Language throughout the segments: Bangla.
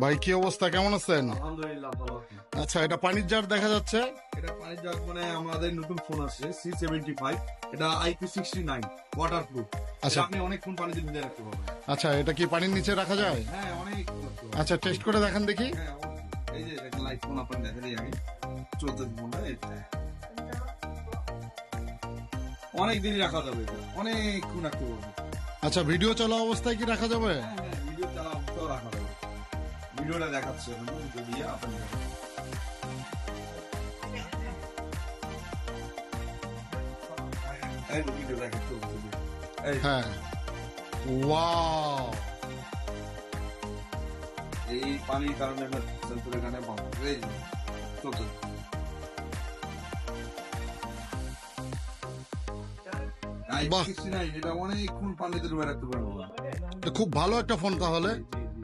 ভাই কি অবস্থা, কেমন আছেন? আলহামদুলিল্লাহ ভালো আছি। আচ্ছা, এটা পানির জার দেখা যাচ্ছে। এটা পানির জাগ মানে আমাদের নতুন ফোন আসছে C75, এটা IP69 ওয়াটারপ্রুফ। আচ্ছা। আপনি অনেকক্ষণ পানিতে ভিজে রাখতে পারবেন। আচ্ছা, এটা কি পানির নিচে রাখা যায়? হ্যাঁ অনেক। আচ্ছা, টেস্ট করে দেখান দেখি। হ্যাঁ অবশ্যই। এই যে একটা লাইট ফোন আপনার দেখা দিই আগে, চলতে ফোন অনেক দিনই রাখা যাবে, এটা অনেকক্ষণ রাখতে পারবো। আচ্ছা, ভিডিও চলা অবস্থায় কি রাখা যাবে? হ্যাঁ হ্যাঁ, ভিডিও চালা অবস্থাও রাখা যাবে। ভিডিওটা দেখাচ্ছে এখন, ভিডিও দিয়ে আপনি দেখাচ্ছেন। এই যে ভিডিও দেখাচ্ছে এই হ্যাঁ, ওয়াও। এই পানির কারণে আমার সেন্সর এখানে বন্ধ এই যে চলছে। বাহ। এটা অনেকক্ষণ পানিতে ডুবে রাখতে পারবো। এটা খুব ভালো একটা ফোন তাহলে।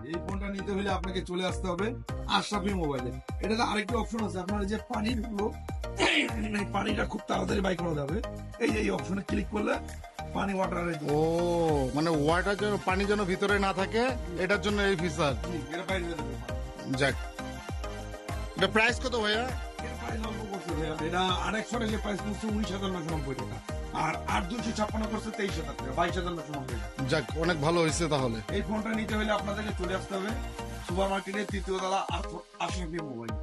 এই ফোনটা নিতে হলে আপনাকে চলে আসতে হবে আশরাফি মোবাইলে। এটাতে আরেকটা অপশন আছে, আপনার যে পানির গুলো এই পানিটা খুব তাড়াতাড়ি বাই করা যাবে। এই যে এই অপশনে ক্লিক করলে পানি ওয়াটার ও, মানে ওয়াটার যেন, পানি যেন ভিতরে না থাকে, এটার জন্য এই ফিচার। এটা বাইরে হয়ে যাবে। যাক, এটা প্রাইস কত ভাইয়া? এর প্রাইস অল্প করছে ভাইয়া। এটা আরেকশো যে প্রাইস করছে 19,990 টাকা, আর 8,256 করছে 23,000 টাকা, 22,990 টাকা। যাক, অনেক ভালো হয়েছে তাহলে। এই ফোনটা নিতে হলে আপনাদেরকে চলে আসতে হবে সুপার মার্কেটের 3য় তলা আশরাফি মোবাইল।